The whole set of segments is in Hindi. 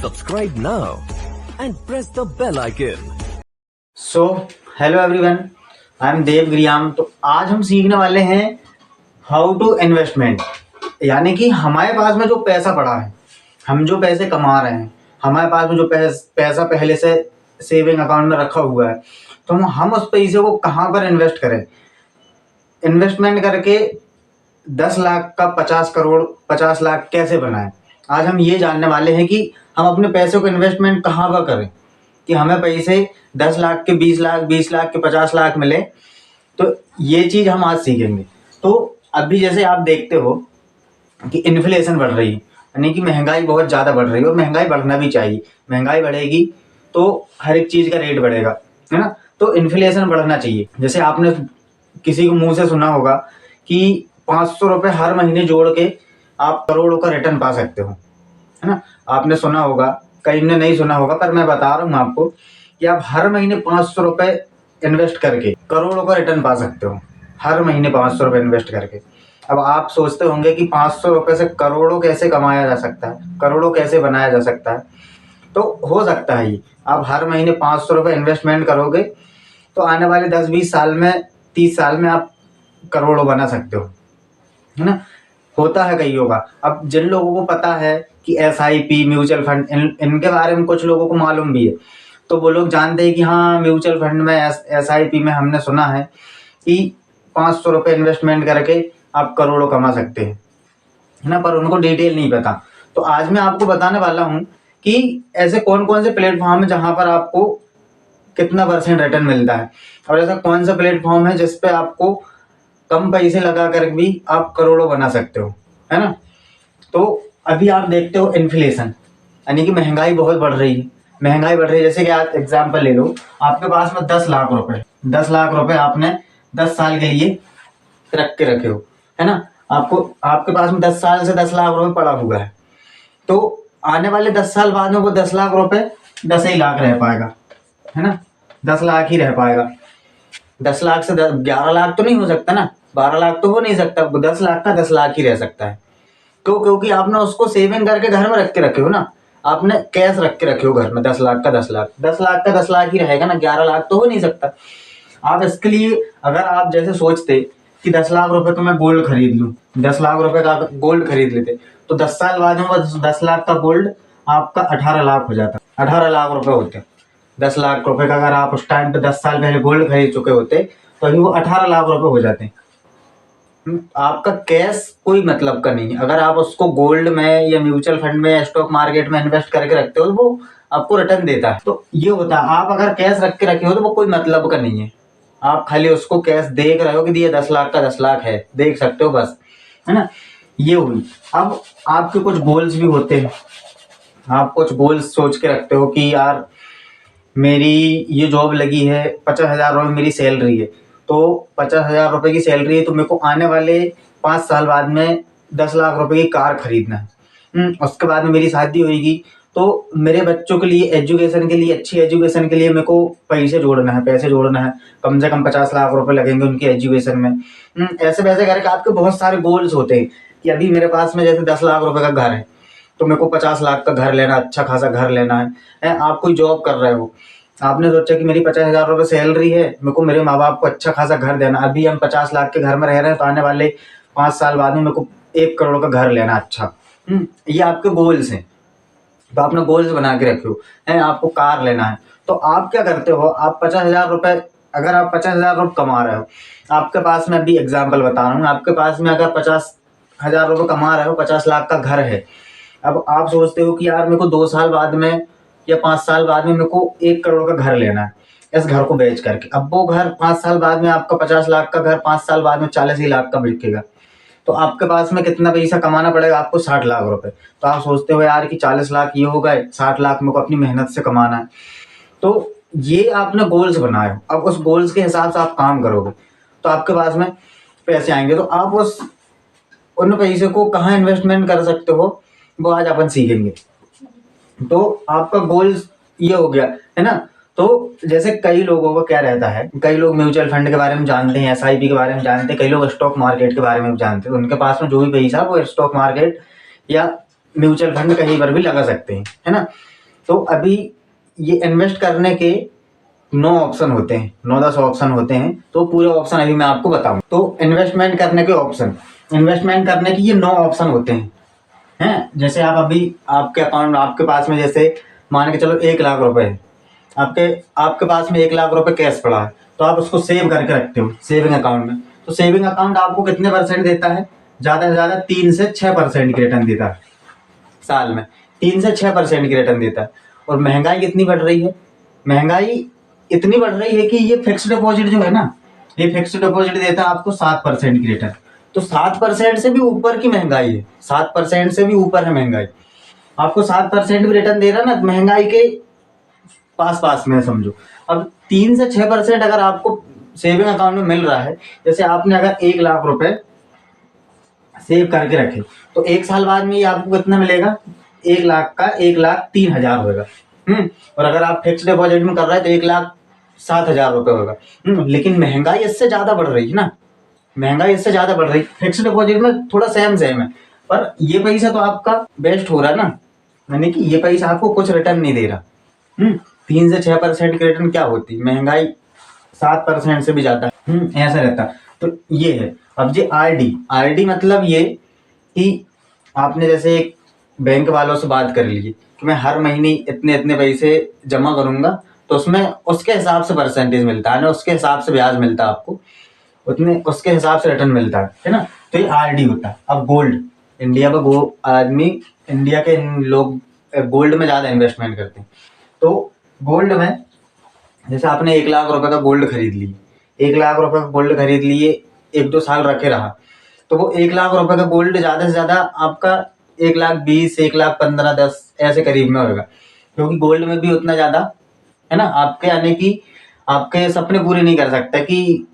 Subscribe now and press the bell icon. So hello everyone, I am Dev ग्रियाम। तो आज हम सीखने वाले हैं हाउ टू इन्वेस्टमेंट, यानी कि हमारे पास में जो पैसा पड़ा है, हम जो पैसे कमा रहे हैं, हमारे पास में जो पैसा पहले से सेविंग अकाउंट में रखा हुआ है, तो हम उस पैसे को कहाँ पर इन्वेस्ट करें। इन्वेस्टमेंट करके 10 लाख का 50 करोड़ 50 लाख कैसे बनाएं। आज हम ये जानने वाले हैं कि हम अपने पैसे को इन्वेस्टमेंट कहाँ पर करें कि हमें पैसे 10 लाख के 20 लाख 20 लाख के 50 लाख मिले। तो ये चीज़ हम आज सीखेंगे। तो अभी जैसे आप देखते हो कि इन्फ्लेशन बढ़ रही है, यानी कि महंगाई बहुत ज़्यादा बढ़ रही है, और महंगाई बढ़ना भी चाहिए। महंगाई बढ़ेगी तो हर एक चीज़ का रेट बढ़ेगा, है ना। तो इन्फ्लेशन बढ़ना चाहिए। जैसे आपने किसी को मुंह से सुना होगा कि 500 रुपये हर महीने जोड़ के आप करोड़ों का रिटर्न पा सकते हो, है ना। आपने सुना होगा, कई ने नहीं सुना होगा, पर मैं बता रहा हूँ आपको कि आप हर महीने 500 रुपये इन्वेस्ट करके करोड़ों का रिटर्न पा सकते हो। हर महीने 500 रुपये इन्वेस्ट करके। अब आप सोचते होंगे कि 500 रुपये से करोड़ों कैसे कमाया जा सकता है, करोड़ों कैसे बनाया जा सकता है। तो हो सकता है ये, आप हर महीने 500 रुपये इन्वेस्टमेंट करोगे तो आने वाले 10-20 साल में 30 साल में आप करोड़ों बना सकते हो, है ना। होता है कईयों का। अब जिन लोगों को पता है कि SIP म्यूचुअल फंड, इनके बारे में कुछ लोगों को मालूम भी है, तो वो लोग जानते हैं कि हाँ म्यूचुअल फंड में SIP में हमने सुना है कि 500 रुपये इन्वेस्टमेंट करके आप करोड़ों कमा सकते हैं, है ना। पर उनको डिटेल नहीं पता। तो आज मैं आपको बताने वाला हूँ कि ऐसे कौन कौन से प्लेटफॉर्म है जहाँ पर आपको कितना % रिटर्न मिलता है, और ऐसा कौन सा प्लेटफॉर्म है जिस पे आपको कम पैसे लगा कर भी आप करोड़ों बना सकते हो, है ना। तो अभी आप देखते हो इन्फ्लेशन, यानी कि महंगाई बहुत बढ़ रही है। महंगाई बढ़ रही है, जैसे कि आप एग्जांपल ले लो, आपके पास में 10 लाख रुपए, 10 लाख रुपए आपने 10 साल के लिए रख के रखे हो, है ना। आपके पास में 10 साल से 10 लाख रुपए पड़ा हुआ है। तो आने वाले 10 साल बाद में वो 10 लाख रुपए 10 ही लाख रह पाएगा, है ना। 10 लाख ही रह पाएगा। 10 लाख से 11 लाख तो नहीं हो सकता ना, 12 लाख तो हो नहीं सकता। 10 लाख का 10 लाख ही रह सकता है। क्यों? क्योंकि आपने उसको सेविंग करके घर में रख के रखे हो ना, आपने कैश रख के रखे हो घर में। 10 लाख का 10 लाख, 10 लाख का 10 लाख ही रहेगा ना, 11 लाख तो हो नहीं सकता। आप इसके लिए अगर आप जैसे सोचते कि 10 लाख रुपए तो मैं गोल्ड खरीद लूँ, 10 लाख रुपए का गोल्ड खरीद लेते, तो 10 साल बाद में 10 लाख का गोल्ड आपका 18 लाख हो जाता, 18 लाख रुपए होते। 10 लाख रुपए का अगर आप उस टाइम पे 10 साल पहले गोल्ड खरीद चुके होते तो अभी वो 18 लाख रुपए हो जाते। आपका कैश कोई मतलब का नहीं है। अगर आप उसको गोल्ड में या म्यूचुअल फंड में या स्टॉक मार्केट में इन्वेस्ट करके रखते हो तो वो आपको रिटर्न देता है। तो ये होता है, आप अगर कैश रख के रखे हो तो वो कोई मतलब का नहीं है। आप खाली उसको कैश देख रहे हो कि ये 10 लाख का 10 लाख है, देख सकते हो बस, है ना। ये हुई। अब आपके कुछ गोल्स भी होते हैं। आप कुछ गोल्स सोच के रखते हो कि यार मेरी ये जॉब लगी है, 50,000 रुपये मेरी सैलरी है, तो 50,000 रुपये की सैलरी है, तो मेरे को आने वाले 5 साल बाद में 10 लाख रुपए की कार खरीदना है। उसके बाद में मेरी शादी होगी, तो मेरे बच्चों के लिए एजुकेशन के लिए, अच्छी एजुकेशन के लिए मेरे को पैसे जोड़ना है, कम से कम 50 लाख रुपए लगेंगे उनकी एजुकेशन में। ऐसे वैसे करके आपके बहुत सारे गोल्स होते हैं कि अभी मेरे पास में जैसे 10 लाख रुपए का घर है, तो मेरे को 50 लाख का घर लेना, अच्छा खासा घर लेना है। आप कोई जॉब कर रहे हो, आपने सोचा कि मेरी 50,000 रुपये सैलरी है, मेरे को मेरे माँ बाप को अच्छा खासा घर देना। अभी हम 50 लाख के घर में रह रहे हैं, तो आने वाले 5 साल बाद में मेरे को 1 करोड़ का घर लेना अच्छा। ये आपके गोल्स हैं। तो आपने गोल्स बना के रखे हो, है आपको कार लेना है। तो आप क्या करते हो, आप 50,000 रुपये, अगर आप 50,000 रुपये कमा रहे हो, आपके पास में अभी एग्जाम्पल बता रहा हूँ, आपके पास में अगर 50,000 रुपये कमा रहे हो, 50 लाख का घर है। अब आप सोचते हो कि यार मेरे को 2 साल बाद में या 5 साल बाद में मेरे को 1 करोड़ का घर लेना है, इस घर को बेच करके। अब वो घर 5 साल बाद में, आपका 50 लाख का घर 5 साल बाद में 40 ही लाख का बिकेगा। तो आपके पास में कितना पैसा कमाना पड़ेगा आपको? 60 लाख रुपए। तो आप सोचते हो यार कि 40 लाख ये हो गए, 60 लाख मेरे को अपनी मेहनत से कमाना है। तो ये आपने गोल्स बनाए हो। अब उस गोल्स के हिसाब से आप काम करोगे तो आपके पास में पैसे आएंगे। तो आप उन पैसे को कहाँ इन्वेस्टमेंट कर सकते हो, वो आज अपन सीखेंगे। तो आपका गोल ये हो गया, है ना। तो जैसे कई लोगों को क्या रहता है, कई लोग म्यूचुअल फंड के बारे में जानते हैं, SIP के बारे में जानते हैं, कई लोग स्टॉक मार्केट के बारे में जानते हैं। तो उनके पास में जो भी पैसा वो स्टॉक मार्केट या म्यूचुअल फंड कहीं पर भी लगा सकते हैं, है ना। तो अभी ये इन्वेस्ट करने के 9 ऑप्शन होते हैं, 9-10 ऑप्शन होते हैं। तो पूरे ऑप्शन अभी मैं आपको बताऊं। तो इन्वेस्टमेंट करने के ऑप्शन, इन्वेस्टमेंट करने के ये 9 ऑप्शन होते हैं। जैसे आप अभी आपके अकाउंट, आपके पास में जैसे मान के चलो 1 लाख रुपए है, आपके आपके पास में 1 लाख रुपए कैश पड़ा है, तो आप उसको सेव करके रखते हो सेविंग अकाउंट में। तो सेविंग अकाउंट आपको कितने परसेंट देता है? ज़्यादा से ज़्यादा 3 से 6% की रिटर्न देता है साल में। 3 से 6% की रिटर्न देता है। और महंगाई कितनी बढ़ रही है? महंगाई इतनी बढ़ रही है कि ये फिक्स्ड डिपॉजिट जो है ना, ये फिक्स्ड डिपॉजिट देता है आपको 7% की रिटर्न। तो 7% से भी ऊपर की महंगाई है, 7% से भी ऊपर है महंगाई। आपको 7% भी रिटर्न दे रहा है ना, महंगाई के पास में समझो। अब 3 से 6% अगर आपको सेविंग अकाउंट में मिल रहा है, जैसे आपने अगर 1 लाख रुपए सेव करके रखे, तो 1 साल बाद में ये आपको कितना मिलेगा? 1 लाख का 1,03,000 होगा। और अगर आप फिक्स डिपॉजिट में कर रहे हैं तो 1,07,000 रुपए होगा। लेकिन महंगाई इससे ज्यादा बढ़ रही है ना, महंगाई इससे ज्यादा बढ़ रही है। फिक्स डिपॉजिट में थोड़ा सेम है, पर ये पैसा तो आपका वेस्ट हो रहा है ना, यानी कि ये पैसा आपको कुछ रिटर्न नहीं दे रहा। 3 से 6% की रिटर्न क्या होती? महंगाई 7% से भी ज्यादा ऐसा रहता। तो ये है। अब ये आरडी मतलब ये कि आपने जैसे एक बैंक वालों से बात कर ली कि मैं हर महीने इतने इतने पैसे जमा करूंगा, तो उसमें उसके हिसाब से परसेंटेज मिलता है ना, उसके हिसाब से ब्याज मिलता है आपको, उतने उसके हिसाब से रिटर्न मिलता है ना। तो ये आरडी होता है। अब गोल्ड, इंडिया में इंडिया के लोग गोल्ड में ज्यादा इन्वेस्टमेंट करते हैं। तो गोल्ड में जैसे आपने 1 लाख रुपए का गोल्ड खरीद लिए, 1 लाख रुपए का गोल्ड खरीद लिए, 1-2 साल रखे रहा, तो वो 1 लाख रुपए का गोल्ड ज्यादा से ज्यादा आपका 1,20,000, 1,15,000, 10 ऐसे करीब में होगा। क्योंकि गोल्ड में भी उतना ज्यादा है ना, आपके यानी कि आपके सपने पूरे नहीं कर सकता कि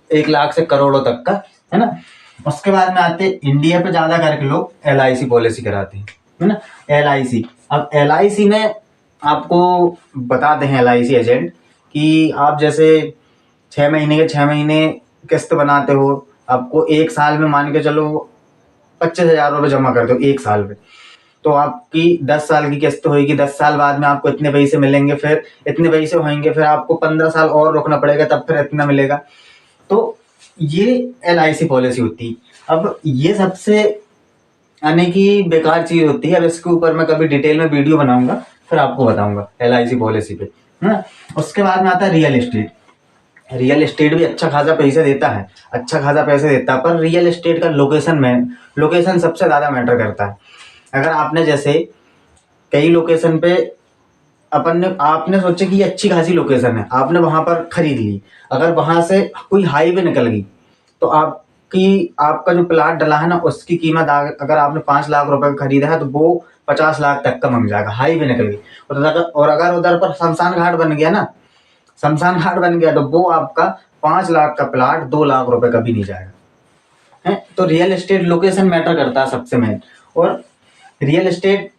1 लाख से करोड़ों तक का, है ना। उसके बाद में आते इंडिया पे ज्यादा करके लोग LIC पॉलिसी कराते हैं, है ना। LIC, अब LIC में आपको बताते हैं LIC एजेंट कि आप जैसे 6 महीने के 6 महीने किस्त बनाते हो, आपको 1 साल में मान के चलो 25,000 रुपये जमा करते हो 1 साल में, तो आपकी 10 साल की किस्त होगी। 10 साल बाद में आपको इतने पैसे मिलेंगे, फिर इतने पैसे होंगे, फिर आपको 15 साल और रुकना पड़ेगा, तब फिर इतना मिलेगा। तो ये LIC पॉलिसी होती है। अब ये सबसे यानी कि बेकार चीज होती है। अब इसके ऊपर मैं कभी डिटेल में वीडियो बनाऊंगा, फिर आपको बताऊंगा LIC पॉलिसी पे, है ना। उसके बाद में आता है रियल एस्टेट। रियल एस्टेट भी अच्छा खासा पैसा देता है, अच्छा खासा पैसा देता है, पर रियल एस्टेट का लोकेशन सबसे ज्यादा मैटर करता है। अगर आपने जैसे कई लोकेशन पे आपने सोचा कि ये अच्छी खासी लोकेशन है, आपने वहां पर खरीद ली, अगर वहां से कोई हाईवे निकल गई, तो आपका जो प्लाट डला है ना, उसकी कीमत अगर आपने 5 लाख रुपए का खरीदा है, तो वो 50 लाख तक का मंग जाएगा, हाईवे निकल गई। और अगर उधर पर शमशान घाट बन गया ना, शमशान घाट बन गया, तो वो आपका 5 लाख का प्लाट 2 लाख रुपए का भी नहीं जाएगा, है। तो रियल एस्टेट लोकेशन मैटर करता है सबसे मेन। और रियल एस्टेट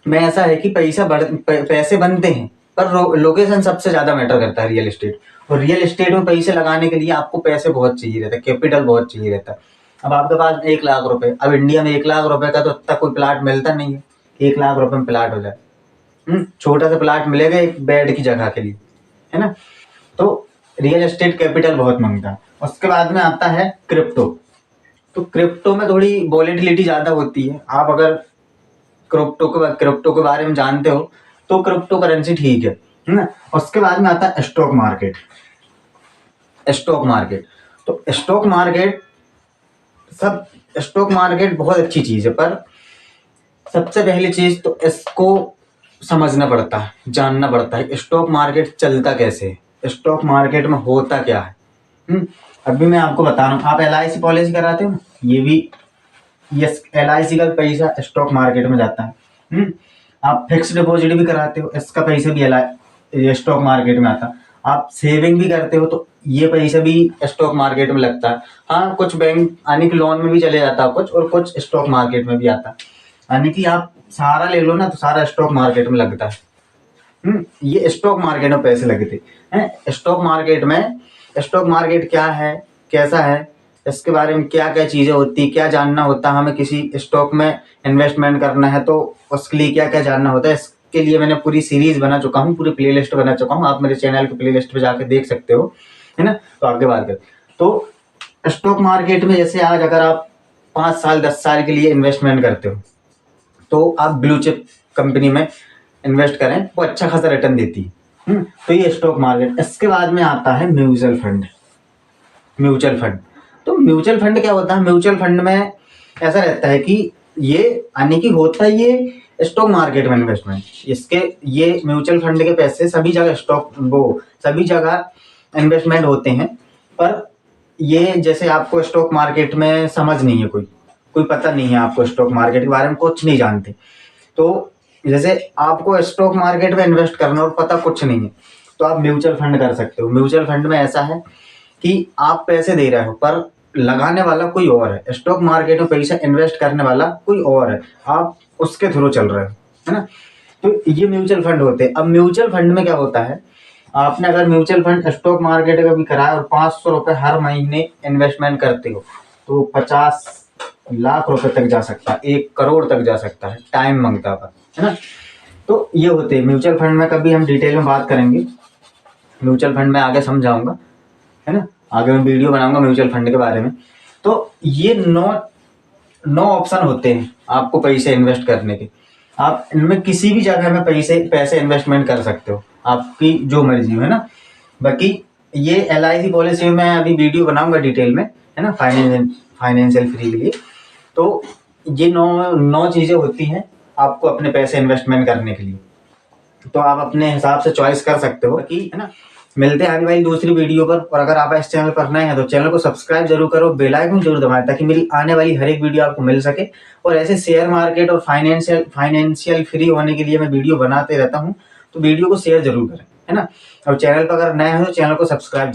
में ऐसा है कि पैसे बनते हैं, पर लोकेशन सबसे ज्यादा मैटर करता है रियल एस्टेट। और रियल एस्टेट में पैसे लगाने के लिए आपको पैसे बहुत चाहिए रहता है, कैपिटल बहुत चाहिए रहता है। अब आपके पास 1 लाख रुपए, अब इंडिया में 1 लाख रुपए का तो इतना कोई प्लाट मिलता नहीं है, 1 लाख रुपए में प्लाट हो जाए। छोटा सा प्लाट मिलेगा एक बेड की जगह के लिए, है ना। तो रियल एस्टेट कैपिटल बहुत मांगता है। उसके बाद में आता है क्रिप्टो। तो क्रिप्टो में थोड़ी वॉलेटिलिटी ज्यादा होती है। आप अगर क्रिप्टो के बारे में जानते हो तो क्रिप्टो करेंसी ठीक है ना। उसके बाद में आता है स्टॉक मार्केट। तो स्टॉक मार्केट बहुत अच्छी चीज है, पर सबसे पहली चीज तो इसको समझना पड़ता है, जानना पड़ता है स्टॉक मार्केट चलता कैसे है, स्टॉक मार्केट में होता क्या है। अभी मैं आपको बता रहा हूँ, आप LIC पॉलिसी कराते हो ना, ये LIC का पैसा स्टॉक मार्केट में जाता है। आप फिक्स डिपॉजिट भी कराते हो, इसका पैसा भी स्टॉक मार्केट में आता है। आप सेविंग भी करते हो, तो ये पैसा भी स्टॉक मार्केट में लगता है। हाँ, कुछ बैंक यानी कि लोन में भी चले जाता है कुछ, और कुछ स्टॉक मार्केट में भी आता है। यानी कि आप सारा ले लो ना, तो सारा स्टॉक मार्केट में लगता है। ये स्टॉक मार्केट में पैसे लगते हैं। स्टॉक मार्केट क्या है, कैसा है, इसके बारे में क्या क्या चीज़ें होती है, क्या जानना होता है, हमें किसी स्टॉक में इन्वेस्टमेंट करना है तो उसके लिए क्या क्या जानना होता है, इसके लिए मैंने पूरी सीरीज बना चुका हूँ, पूरी प्लेलिस्ट बना चुका हूँ। आप मेरे चैनल की प्लेलिस्ट पे जाके देख सकते हो, है ना। तो आगे बात करें तो स्टॉक मार्केट में जैसे आज अगर आप 5 साल 10 साल के लिए इन्वेस्टमेंट करते हो तो आप ब्लू चिप कंपनी में इन्वेस्ट करें, वो अच्छा खासा रिटर्न देती है। तो ये स्टॉक मार्केट। इसके बाद में आता है म्यूचुअल फंड। म्यूचुअल फंड, तो म्यूचुअल फंड क्या होता है? म्यूचुअल फंड में ऐसा रहता है कि ये यानी कि होता है ये स्टॉक मार्केट में इन्वेस्टमेंट। इसके ये म्यूचुअल फंड के पैसे सभी जगह सभी जगह इन्वेस्टमेंट होते हैं, पर ये जैसे आपको स्टॉक मार्केट में समझ नहीं है, कोई पता नहीं है, आपको स्टॉक मार्केट के बारे में कुछ नहीं जानते, तो जैसे आपको स्टॉक मार्केट में इन्वेस्ट करना और पता कुछ नहीं है, तो आप म्यूचुअल फंड कर सकते हो। म्यूचुअल फंड में ऐसा है कि आप पैसे दे रहे हो पर लगाने वाला कोई और है, स्टॉक मार्केट में पैसा इन्वेस्ट करने वाला कोई और है, आप उसके थ्रू चल रहे हो, है ना। तो ये म्यूचुअल फंड होते हैं। अब म्यूचुअल फंड में क्या होता है, आपने अगर म्यूचुअल फंड स्टॉक मार्केट का भी कराया और 500 रुपये हर महीने इन्वेस्टमेंट करते हो तो 50 लाख रुपए तक जा सकता है, 1 करोड़ तक जा सकता है, टाइम मांगता है ना। तो ये होते हैं म्यूचुअल फंड में, कभी हम डिटेल में बात करेंगे म्यूचुअल फंड में, आगे समझाऊंगा, है ना। आगे मैं वीडियो बनाऊंगा म्यूचुअल फंड के बारे में। तो ये 9 ऑप्शन होते हैं आपको पैसे इन्वेस्ट करने के। आप इनमें किसी भी जगह में पैसे इन्वेस्टमेंट कर सकते हो, आपकी जो मर्जी हो, है ना। बाकी ये LIC पॉलिसी में मैं अभी वीडियो बनाऊंगा डिटेल में, है ना, फाइनेंशियल फ्री के लिए। तो ये 9 चीज़ें होती हैं आपको अपने पैसे इन्वेस्टमेंट करने के लिए, तो आप अपने हिसाब से चॉइस कर सकते हो कि, है ना। मिलते हैं आने वाली दूसरी वीडियो पर, और अगर आप इस चैनल पर नए हैं तो चैनल को सब्सक्राइब जरूर करो, बेल आइकन जरूर दबाएं ताकि मेरी आने वाली हर एक वीडियो आपको मिल सके। और ऐसे शेयर मार्केट और फाइनेंशियल फ्री होने के लिए मैं वीडियो बनाते रहता हूँ, तो वीडियो को शेयर जरूर करें, है ना। और चैनल पर अगर नए हैं तो चैनल को सब्सक्राइब